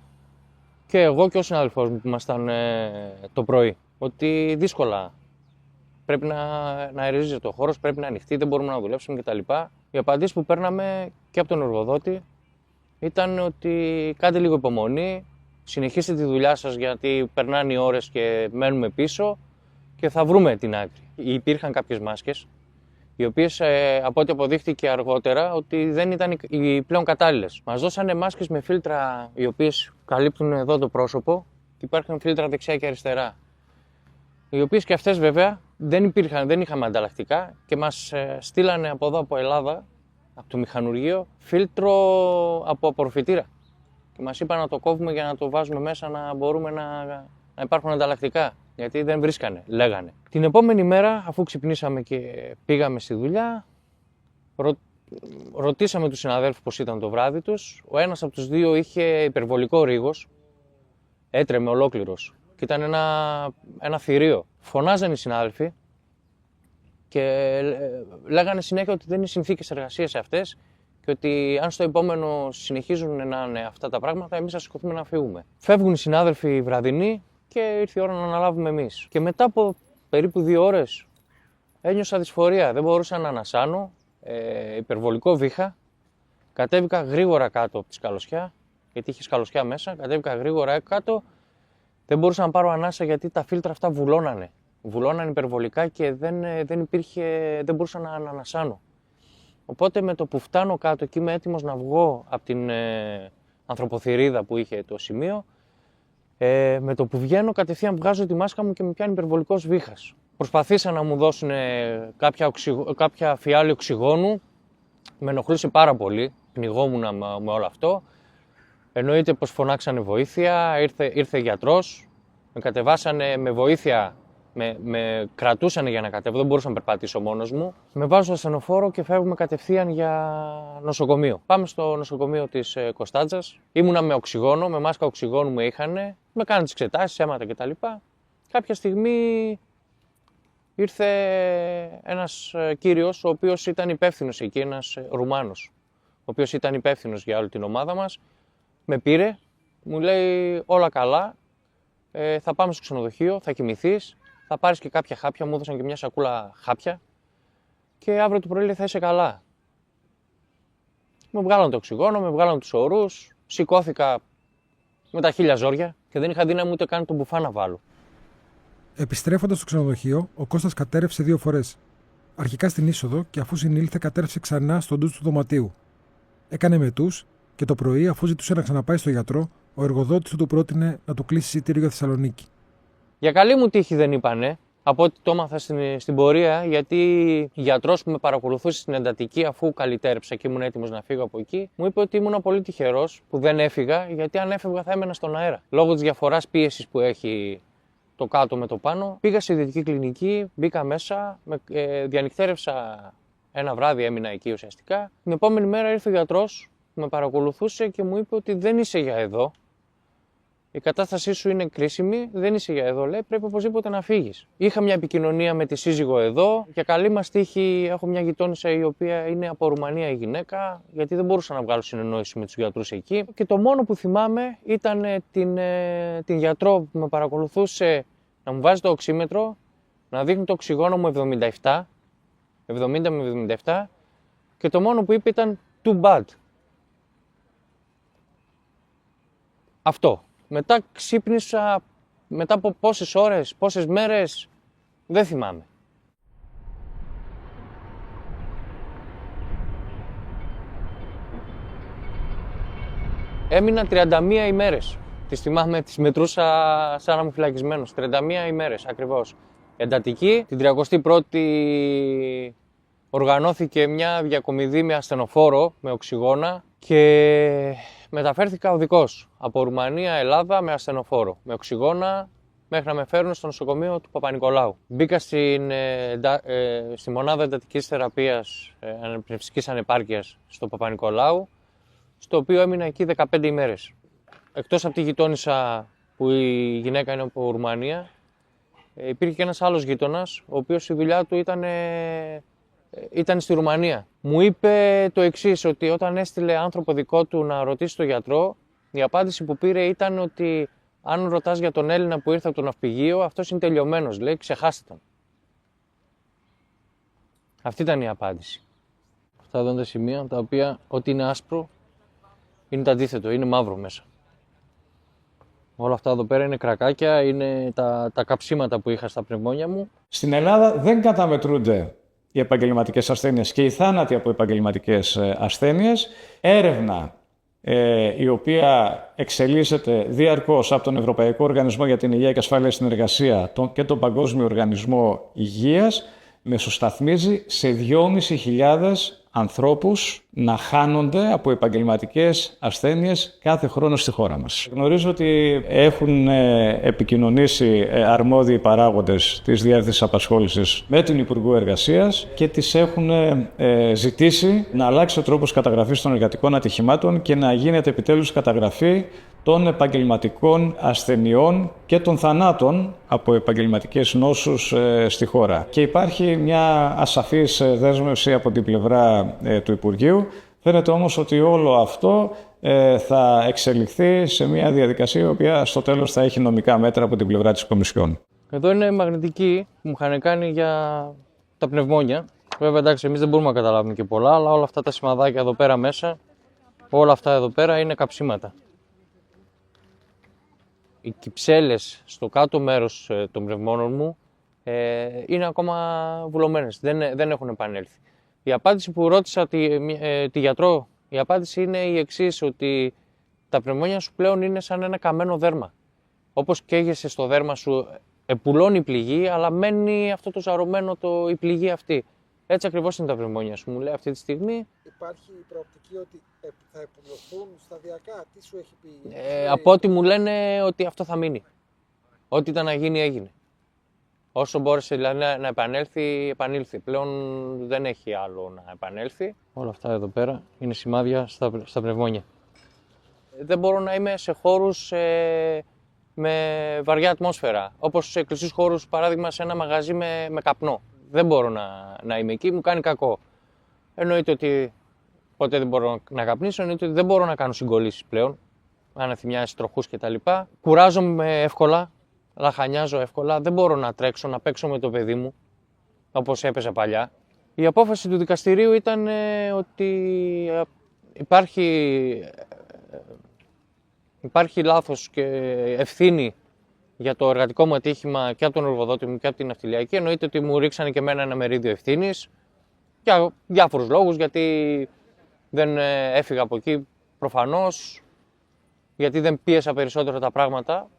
Και εγώ και ο συνάδελφός μου που ήμασταν το πρωί. Ότι δύσκολα πρέπει να αερίζεται ο χώρος, πρέπει να ανοιχτεί, δεν μπορούμε να δουλέψουμε κτλ. Οι απαντήσεις που παίρναμε και από τον εργοδότη ήταν ότι κάντε λίγο υπομονή, συνεχίστε τη δουλειά σας γιατί περνάνε οι ώρες και μένουμε πίσω και θα βρούμε την άκρη. Υπήρχαν κάποιες μάσκες, οι οποίες από ό,τι αποδείχτηκε αργότερα ότι δεν ήταν οι πλέον κατάλληλες. Μας δώσανε μάσκες με φίλτρα οι οποίες καλύπτουν εδώ το πρόσωπο και υπάρχουν φίλτρα δεξιά και αριστερά. Οι οποίες και αυτές βέβαια δεν είχαμε ανταλλακτικά και μας στείλανε από εδώ από Ελλάδα, από το μηχανουργείο, φίλτρο από απορροφητήρα. Και μας είπαν να το κόβουμε για να το βάζουμε μέσα να μπορούμε να υπάρχουν ανταλλακτικά. Γιατί δεν βρίσκανε, λέγανε. Την επόμενη μέρα, αφού ξυπνήσαμε και πήγαμε στη δουλειά, ρωτήσαμε τους συναδέλφους πώς ήταν το βράδυ τους. Ο ένας από τους δύο είχε υπερβολικό ρίγος, έτρεμε ολόκληρος και ήταν ένα θηρίο. Φωνάζαν οι συνάδελφοι και λέγανε συνέχεια ότι δεν είναι συνθήκες εργασίας αυτές και ότι αν στο επόμενο συνεχίζουν να είναι αυτά τα πράγματα, εμείς θα σηκωθούμε να φύγουμε. Φεύγουν οι συνάδελφοι βραδινοί και ήρθε η ώρα να αναλάβουμε εμείς. Και μετά από περίπου 2 ώρες ένιωσα δυσφορία, δεν μπορούσα να ανασάνω, υπερβολικό βήχα. Κατέβηκα γρήγορα κάτω από τη σκαλωσιά, γιατί είχε σκαλωσιά μέσα, κατέβηκα γρήγορα κάτω. Δεν μπορούσα να πάρω ανάσα γιατί τα φίλτρα αυτά βουλώνανε. Βουλώνανε υπερβολικά και δεν μπορούσα να ανασάνω. Οπότε με το που φτάνω κάτω και είμαι έτοιμος να βγω από την ανθρωποθυρίδα που είχε το σημείο, με το που βγαίνω κατευθείαν βγάζω τη μάσκα μου και με πιάνει υπερβολικός βήχας. Προσπαθήσαν να μου δώσουν κάποια φιάλη οξυγόνου, με ενοχλούσε πάρα πολύ, πνιγόμουν με όλο αυτό. Εννοείται πως φωνάξανε βοήθεια, ήρθε γιατρός, με κατεβάσανε με βοήθεια Με κρατούσαν για να κατέβω, δεν μπορούσα να περπατήσω μόνος μου. Με βάζουν στο ασθενοφόρο και φεύγουμε κατευθείαν για νοσοκομείο. Πάμε στο νοσοκομείο της Κωνσταντζας. Ήμουνα με οξυγόνο, με μάσκα οξυγόνου με είχανε. Με κάνανε τις εξετάσεις, αίματα κτλ. Κάποια στιγμή ήρθε ένας κύριος, ο οποίος ήταν υπεύθυνος εκεί, ένας Ρουμάνος, ο οποίος ήταν υπεύθυνος για όλη την ομάδα μας. Με πήρε, μου λέει όλα καλά, θα πάμε στο ξενοδοχείο, θα κοιμηθείς, θα πάρεις και κάποια χάπια, μου έδωσαν και μια σακούλα χάπια και αύριο το πρωί λέει, θα είσαι καλά. Με βγάλαν το οξυγόνο, με βγάλαν τους ορούς, σηκώθηκα με τα 1000 ζόρια και δεν είχα δύναμη ούτε καν τον μπουφά να βάλω. Επιστρέφοντας στο ξενοδοχείο, ο Κώστας κατέρευσε 2 φορές. Αρχικά στην είσοδο και αφού συνήλθε, κατέρευσε ξανά στον ντους του δωματίου. Έκανε μετούς και το πρωί, αφού ζητούσε να ξαναπάει στο γιατρό, ο εργοδότης του πρότεινε να του κλείσει εισιτήριο για Θεσσαλονίκη. Για καλή μου τύχη δεν είπανε, από ό,τι το έμαθα στην πορεία, γιατί ο γιατρός που με παρακολουθούσε στην εντατική, αφού καλυτέρεψα και ήμουν έτοιμος να φύγω από εκεί, μου είπε ότι ήμουν πολύ τυχερός που δεν έφυγα, γιατί αν έφευγα θα έμενα στον αέρα. Λόγω της διαφοράς πίεσης που έχει το κάτω με το πάνω, πήγα σε ιδιωτική κλινική, μπήκα μέσα, διανυκτέρευσα ένα βράδυ, έμεινα εκεί ουσιαστικά. Την επόμενη μέρα ήρθε ο γιατρός, με παρακολουθούσε και μου είπε ότι δεν είσαι για εδώ. Η κατάστασή σου είναι κρίσιμη, δεν είσαι για εδώ, λέει, πρέπει οπωσδήποτε να φύγεις. Είχα μια επικοινωνία με τη σύζυγο εδώ. Για καλή μας τύχη, έχω μια γειτόνισσα η οποία είναι από Ρουμανία η γυναίκα, γιατί δεν μπορούσα να βγάλω συνεννόηση με τους γιατρούς εκεί. Και το μόνο που θυμάμαι ήταν την γιατρό που με παρακολουθούσε να μου βάζει το οξύμετρο, να δείχνει το οξυγόνο μου 70 με 77, και το μόνο που είπε ήταν too bad. Αυτό. Μετά ξύπνησα, μετά από πόσες ώρες, πόσες μέρες, δεν θυμάμαι. Έμεινα 31 ημέρες. Τις θυμάμαι, τις μετρούσα σαν να είμαι φυλακισμένος. 31 ημέρες ακριβώς. Εντατική. Την 31η οργανώθηκε μια διακομιδή με ασθενοφόρο, με οξυγόνα, και μεταφέρθηκα οδικός από Ρουμανία, Ελλάδα με ασθενοφόρο, με οξυγόνα, μέχρι να με φέρουν στο νοσοκομείο του Παπα-Νικολάου. Μπήκα στη μονάδα εντατικής θεραπείας πνευστικής ανεπάρκειας στο Παπα-Νικολάου, στο οποίο έμεινα εκεί 15 ημέρες. Εκτός από τη γειτόνισσα που η γυναίκα είναι από Ρουμανία, υπήρχε και ένας άλλος γείτονας, ο οποίος η δουλειά του ήταν στη Ρουμανία. Μου είπε το εξής, ότι όταν έστειλε άνθρωπο δικό του να ρωτήσει τον γιατρό, η απάντηση που πήρε ήταν ότι αν ρωτάς για τον Έλληνα που ήρθε από το ναυπηγείο, αυτός είναι τελειωμένος, λέει, ξεχάστε τον. Αυτή ήταν η απάντηση. Αυτά εδώ είναι τα σημεία τα οποία ό,τι είναι άσπρο είναι το αντίθετο, είναι μαύρο μέσα. Όλα αυτά εδώ πέρα είναι κρακάκια, είναι τα καψίματα που είχα στα πνευμόνια μου. Στην Ελλάδα δεν καταμετρούνται οι επαγγελματικές ασθένειες και οι θάνατοι από επαγγελματικές ασθένειες. Έρευνα η οποία εξελίσσεται διαρκώς από τον Ευρωπαϊκό Οργανισμό για την Υγεία και Ασφάλεια στην Εργασία και τον Παγκόσμιο Οργανισμό Υγείας μεσοσταθμίζει σε 2.500 ανθρώπους να χάνονται από επαγγελματικές ασθένειες κάθε χρόνο στη χώρα μας. Γνωρίζω ότι έχουν επικοινωνήσει αρμόδιοι παράγοντες της Διεύθυνσης Απασχόλησης με την Υπουργό Εργασίας και τις έχουν ζητήσει να αλλάξει ο τρόπος καταγραφής των εργατικών ατυχημάτων και να γίνεται επιτέλους καταγραφή των επαγγελματικών ασθενειών και των θανάτων από επαγγελματικές νόσους στη χώρα. Και υπάρχει μια ασαφής δέσμευση από την πλευρά του Υπουργείου. Φαίνεται όμως ότι όλο αυτό θα εξελιχθεί σε μια διαδικασία η οποία στο τέλος θα έχει νομικά μέτρα από την πλευρά της Κομισιόν. Εδώ είναι μαγνητική που μου είχαν κάνει για τα πνευμόνια. Βέβαια, εντάξει, εμείς δεν μπορούμε να καταλάβουμε και πολλά, αλλά όλα αυτά τα σημαδάκια εδώ πέρα μέσα, όλα αυτά εδώ πέρα είναι καψίματα. Οι κυψέλες στο κάτω μέρος των πνευμόνων μου είναι ακόμα βουλωμένες, δεν έχουν επανέλθει. Η απάντηση που ρώτησα τη γιατρό, η απάντηση είναι η εξής, ότι τα πνευμόνια σου πλέον είναι σαν ένα καμένο δέρμα. Όπως καίγεσαι στο δέρμα σου, επουλώνει η πληγή, αλλά μένει αυτό το ζαρωμένο η πληγή αυτή. Έτσι ακριβώς είναι τα πνευμόνια σου, μου λέει αυτή τη στιγμή. Υπάρχει η προοπτική ότι θα επουλωθούν σταδιακά, τι σου έχει πει? Από ό,τι μου λένε ότι αυτό θα μείνει. Ό,τι ήταν να γίνει, έγινε. Όσο μπόρεσε δηλαδή να επανέλθει, επανήλθε. Πλέον δεν έχει άλλο να επανέλθει. Όλα αυτά εδώ πέρα είναι σημάδια στα πνευμόνια. Δεν μπορώ να είμαι σε χώρους με βαριά ατμόσφαιρα. Όπως σε κλειστούς χώρους, παράδειγμα σε ένα μαγαζί με καπνό. Δεν μπορώ να είμαι εκεί, μου κάνει κακό. Εννοείται ότι ποτέ δεν μπορώ να καπνίσω, εννοείται ότι δεν μπορώ να κάνω συγκολλήσεις πλέον. Αναθυμιάσεις, τροχούς κτλ. Κουράζομαι εύκολα, λαχανιάζω εύκολα, δεν μπορώ να τρέξω, να παίξω με το παιδί μου, όπως έπαιζα παλιά. Η απόφαση του δικαστηρίου ήταν ότι υπάρχει λάθος και ευθύνη για το εργατικό μου ατύχημα και από τον εργοδότη μου και από την ναυτιλιακή. Εννοείται ότι μου ρίξανε και εμένα ένα μερίδιο ευθύνης για διάφορους λόγους, γιατί δεν έφυγα από εκεί προφανώς, γιατί δεν πίεσα περισσότερο τα πράγματα.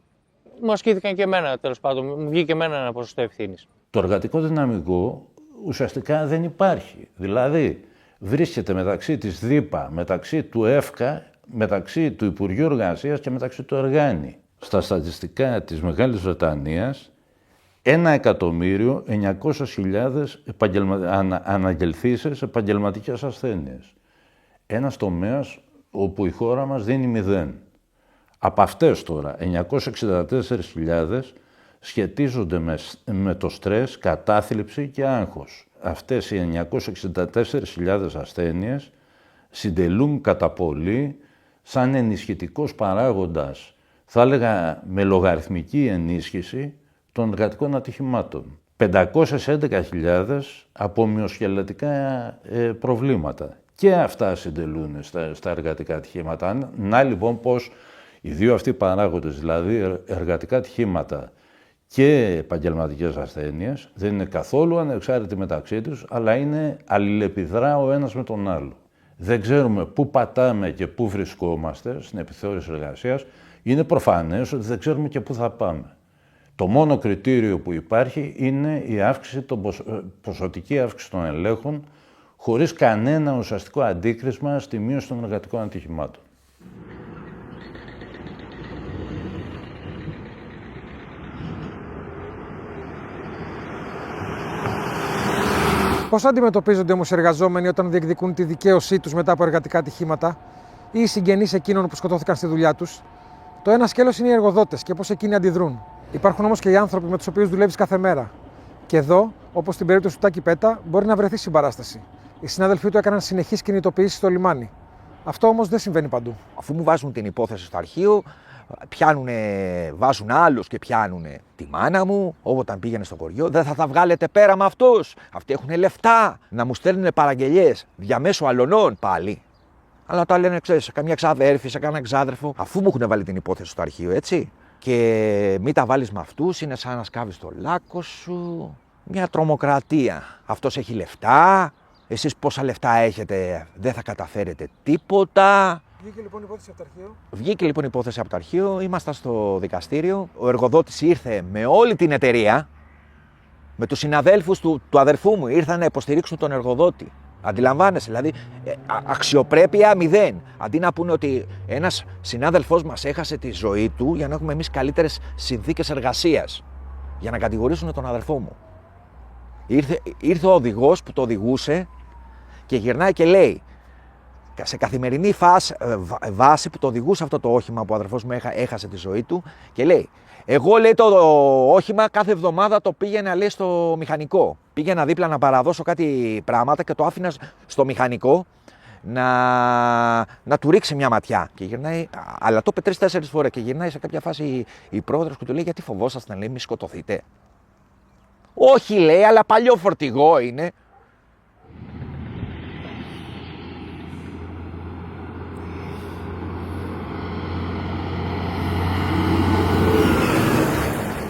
Μου ασκήθηκαν και εμένα, τέλος πάντων, μου βγήκε και εμένα ένα ποσοστό ευθύνης. Το εργατικό δυναμικό ουσιαστικά δεν υπάρχει. Δηλαδή βρίσκεται μεταξύ της ΔΥΠΑ, μεταξύ του ΕΦΚΑ, μεταξύ του Υπουργείου Εργασίας και μεταξύ του Εργάνη. Στα στατιστικά της Μεγάλης Βρετανίας, 1.900.000 αναγγελθήσεις επαγγελματικές ασθένειες. Ένας τομέας όπου η χώρα μας δίνει 0. Από αυτές τώρα, 964.000 σχετίζονται με το στρες, κατάθλιψη και άγχος. Αυτές οι 964.000 ασθένειες συντελούν κατά πολύ σαν ενισχυτικός παράγοντας, θα έλεγα με λογαριθμική ενίσχυση των εργατικών ατυχημάτων. 511.000 από μυοσκελετικά προβλήματα. Και αυτά συντελούν στα εργατικά ατυχήματα. Να λοιπόν πως οι δύο αυτοί παράγοντες, δηλαδή εργατικά ατυχήματα και επαγγελματικές ασθένειες, δεν είναι καθόλου ανεξάρτητοι μεταξύ τους, αλλά είναι αλληλεπιδρά ο ένας με τον άλλο. Δεν ξέρουμε πού πατάμε και πού βρισκόμαστε στην επιθεώρηση εργασίας. Είναι προφανές ότι δεν ξέρουμε και πού θα πάμε. Το μόνο κριτήριο που υπάρχει είναι η ποσοτική αύξηση των ελέγχων, χωρίς κανένα ουσιαστικό αντίκρισμα στη μείωση των εργατικών ατυχημάτων. Πώς αντιμετωπίζονται όμως οι εργαζόμενοι όταν διεκδικούν τη δικαίωσή τους μετά από εργατικά ατυχήματα ή οι συγγενείς εκείνων που σκοτώθηκαν στη δουλειά τους? Το ένα σκέλος είναι οι εργοδότες και πώς εκείνοι αντιδρούν. Υπάρχουν όμως και οι άνθρωποι με τους οποίους δουλεύεις κάθε μέρα. Και εδώ, όπως στην περίπτωση του Τάκη Πέτα, μπορεί να βρεθεί συμπαράσταση. Οι συνάδελφοί του έκαναν συνεχείς κινητοποιήσεις στο λιμάνι. Αυτό όμως δεν συμβαίνει παντού. Αφού μου βάζουν την υπόθεση στο αρχείο, βάζουν άλλους και πιάνουν τη μάνα μου. Όταν πήγαινε στο χωριό, δεν θα τα βγάλετε πέρα με αυτούς. Αυτοί έχουν λεφτά να μου στέλνουν παραγγελίες διαμέσου αλωνών πάλι. Αλλά τα λένε, ξέρεις, σε καμιά ξαδέρφη, σε κανένα ξάδερφο, αφού μου έχουν βάλει την υπόθεση στο αρχείο, έτσι. Και μην τα βάλεις με αυτούς, είναι σαν να σκάβεις το λάκκο σου. Μια τρομοκρατία. Αυτός έχει λεφτά, εσείς πόσα λεφτά έχετε, δεν θα καταφέρετε τίποτα. Βγήκε λοιπόν η υπόθεση από το αρχείο. Βγήκε λοιπόν η υπόθεση από το αρχείο, ήμασταν στο δικαστήριο. Ο εργοδότης ήρθε με όλη την εταιρεία, με τους συναδέλφους του αδερφού μου, ήρθαν να υποστηρίξουν τον εργοδότη. Αντιλαμβάνεσαι, δηλαδή αξιοπρέπεια 0. Αντί να πούνε ότι ένας συνάδελφός μας έχασε τη ζωή του για να έχουμε εμείς καλύτερες συνθήκες εργασίας, για να κατηγορήσουν τον αδερφό μου. Ήρθε ο οδηγός που το οδηγούσε και γυρνάει και λέει, σε καθημερινή βάση που το οδηγούσε αυτό το όχημα που ο αδερφός μου έχασε τη ζωή του, και λέει, εγώ, λέει, το όχημα κάθε εβδομάδα το πήγαινα, λέει, στο μηχανικό. Πήγαινα δίπλα να παραδώσω κάτι πράγματα και το άφηνα στο μηχανικό να του ρίξει μια ματιά. Και γυρνάει, αλλά το είπε 3-4 φορές και γυρνάει σε κάποια φάση η πρόεδρος και του λέει, γιατί φοβόσασταν, λέει, μη σκοτωθείτε? Όχι, λέει, αλλά παλιό φορτηγό είναι.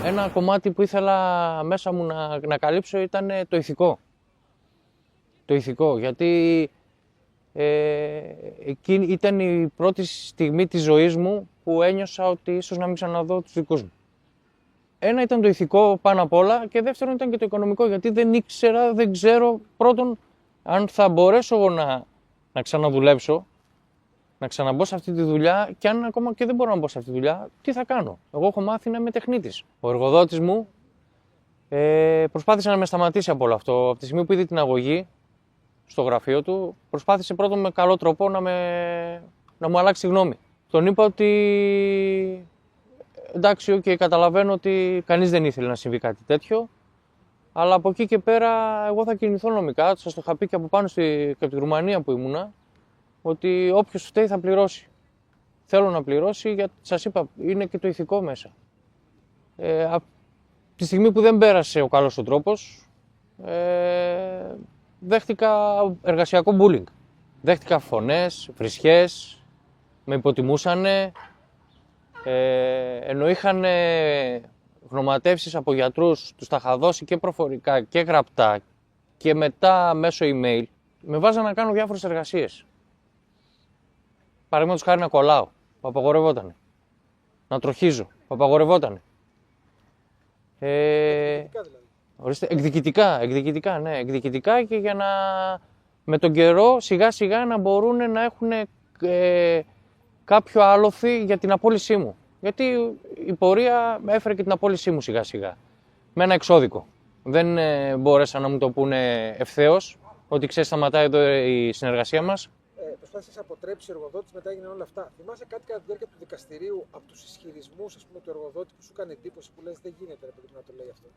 Ένα κομμάτι που ήθελα μέσα μου να καλύψω ήταν το ηθικό. Το ηθικό, γιατί εκείνη ήταν η πρώτη στιγμή της ζωής μου που ένιωσα ότι ίσως να μην ξαναδώ τους δικούς μου. Ένα ήταν το ηθικό πάνω απ' όλα και δεύτερον ήταν και το οικονομικό, γιατί δεν ξέρω πρώτον αν θα μπορέσω εγώ να ξαναδουλέψω, να ξαναμπω σε αυτή τη δουλειά, και αν ακόμα και δεν μπορώ να μπω σε αυτή τη δουλειά, τι θα κάνω? Εγώ έχω μάθει να είμαι τεχνίτης. Ο εργοδότης μου Προσπάθησε να με σταματήσει από όλο αυτό. Από τη στιγμή που είδε την αγωγή στο γραφείο του, προσπάθησε πρώτον με καλό τρόπο να μου αλλάξει τη γνώμη. Τον είπα ότι εντάξει, καταλαβαίνω ότι κανείς δεν ήθελε να συμβεί κάτι τέτοιο, αλλά από εκεί και πέρα εγώ θα κινηθώ νομικά. Σας το είχα πει και από πάνω και από τη Ρουμανία που ήμουνα, ότι όποιος φταίει θα πληρώσει. Θέλω να πληρώσει, γιατί σας είπα, είναι και το ηθικό μέσα. Από τη στιγμή που δεν πέρασε ο καλός ο τρόπος, δέχτηκα εργασιακό bullying. Δέχτηκα φωνές, βρισιές, με υποτιμούσανε, ενώ είχαν γνωματεύσεις από γιατρούς, τους τα είχα δώσει και προφορικά και γραπτά και μετά μέσω email, με βάζαν να κάνω διάφορες εργασίες. Παραδείγματος χάρη να κολλάω, που απαγορευότανε. Να τροχίζω, που απαγορευότανε. Ορίστε, εκδικητικά, ναι, εκδικητικά και για να με τον καιρό σιγά σιγά να μπορούν να έχουν κάποιο άλοθη για την απόλυσή μου. Γιατί η πορεία έφερε και την απόλυσή μου σιγά σιγά. Με ένα εξώδικο. Δεν μπόρεσαν να μου το πούνε ευθέως, ότι ξέρεις σταματάει εδώ η συνεργασία μας. Προσπάθησε να αποτρέψει ο εργοδότης, μετά έγιναν όλα αυτά. Θυμάσαι κάτι κατά τη διάρκεια του δικαστηρίου από τους ισχυρισμούς του εργοδότη που σου έκανε εντύπωση, που λες δεν γίνεται να το λέει αυτό?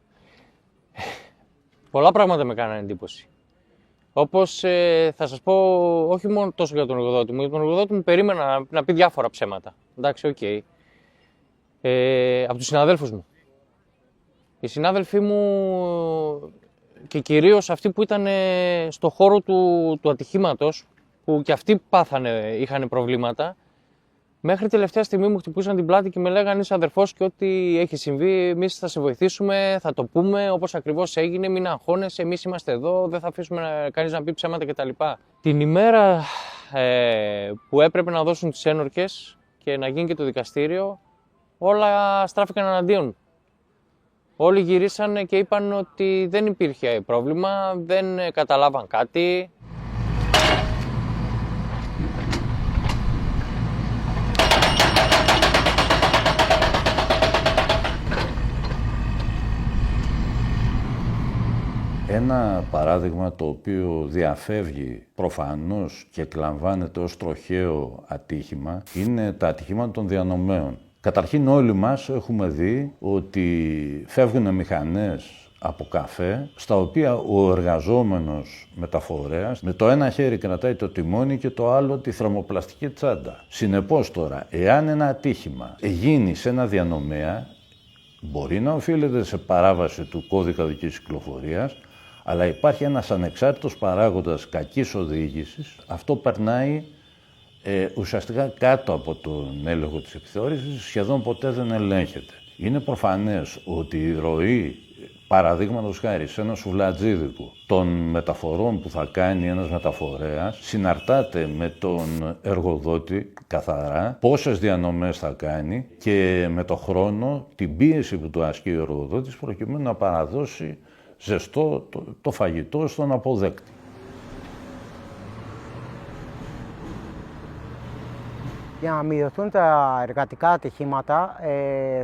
Πολλά πράγματα με κάνανε εντύπωση. Όπως θα σας πω, όχι μόνο τόσο για τον εργοδότη μου, για τον εργοδότη μου περίμενα να πει διάφορα ψέματα. Εντάξει, οκ. Από τους συναδέλφους μου. Οι συνάδελφοί μου και κυρίως αυτοί που ήταν στο χώρο του ατυχήματος, που και αυτοί είχαν προβλήματα, μέχρι τελευταία στιγμή μου χτυπούσαν την πλάτη και με λέγανε είσαι αδερφός και ό,τι έχει συμβεί, εμείς θα σε βοηθήσουμε, θα το πούμε όπως ακριβώς έγινε, μην αγχώνεσαι, εμείς είμαστε εδώ, δεν θα αφήσουμε κανείς να πει ψέματα κτλ. Την ημέρα που έπρεπε να δώσουν τις ένορκες και να γίνει και το δικαστήριο, όλα στράφηκαν εναντίον. Όλοι γυρίσανε και είπαν ότι δεν υπήρχε πρόβλημα, δεν καταλάβαν κάτι. Ένα παράδειγμα το οποίο διαφεύγει προφανώς και εκλαμβάνεται ως τροχαίο ατύχημα είναι τα ατυχήματα των διανομέων. Καταρχήν όλοι μας έχουμε δει ότι φεύγουν μηχανές από καφέ, στα οποία ο εργαζόμενος μεταφορέας με το ένα χέρι κρατάει το τιμόνι και το άλλο τη θερμοπλαστική τσάντα. Συνεπώς τώρα, εάν ένα ατύχημα γίνει σε ένα διανομέα, μπορεί να οφείλεται σε παράβαση του κώδικα οδικής κυκλοφορίας, αλλά υπάρχει ένας ανεξάρτητος παράγοντας κακής οδήγησης. Αυτό περνάει ουσιαστικά κάτω από τον έλεγχο της επιθεώρησης, σχεδόν ποτέ δεν ελέγχεται. Είναι προφανές ότι η ροή, παραδείγματος χάρη σε ένα σουβλατζίδικο των μεταφορών που θα κάνει ένας μεταφορέας, συναρτάται με τον εργοδότη καθαρά πόσες διανομές θα κάνει και με το χρόνο την πίεση που του ασκεί ο εργοδότης προκειμένου να παραδώσει ζεστό το φαγητό στον αποδέκτη. Για να μειωθούν τα εργατικά ατυχήματα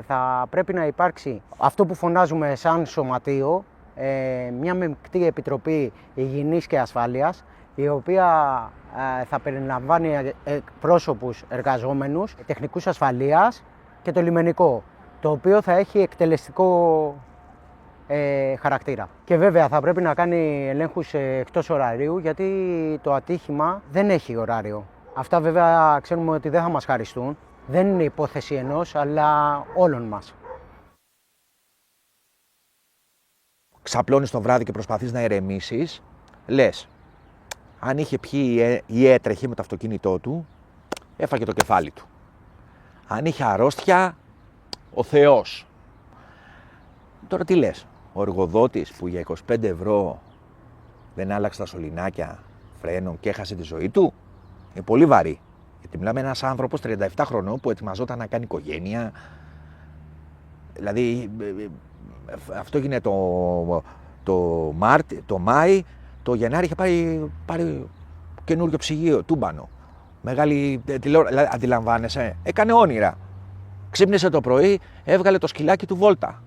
θα πρέπει να υπάρξει αυτό που φωνάζουμε σαν σωματείο, μια μεικτή επιτροπή υγιεινής και ασφάλειας, η οποία θα περιλαμβάνει πρόσωπους εργαζόμενους, τεχνικούς ασφαλείας και το λιμενικό, το οποίο θα έχει εκτελεστικό χαρακτήρα. Και βέβαια θα πρέπει να κάνει ελέγχους εκτός ωραρίου, γιατί το ατύχημα δεν έχει ωράριο. Αυτά βέβαια ξέρουμε ότι δεν θα μας χαριστούν. Δεν είναι υπόθεση ενός, αλλά όλων μας. Ξαπλώνεις το βράδυ και προσπαθείς να ηρεμήσεις, λες, αν είχε πιει ή έτρεχε με το αυτοκίνητό του, έφαγε το κεφάλι του. Αν είχε αρρώστια, ο Θεός. Τώρα τι λες, ο εργοδότης που για 25 ευρώ δεν άλλαξε τα σωληνάκια φρένων και έχασε τη ζωή του, είναι πολύ βαρύ. Γιατί μιλάμε ένας άνθρωπος 37 χρονών που ετοιμαζόταν να κάνει οικογένεια. Δηλαδή, αυτό έγινε το Μάη, το Γενάρη είχε πάρει καινούριο ψυγείο, τούμπανο. Μεγάλη τηλεόραση, δηλαδή, αντιλαμβάνεσαι, έκανε όνειρα. Ξύπνησε το πρωί, έβγαλε το σκυλάκι του βόλτα.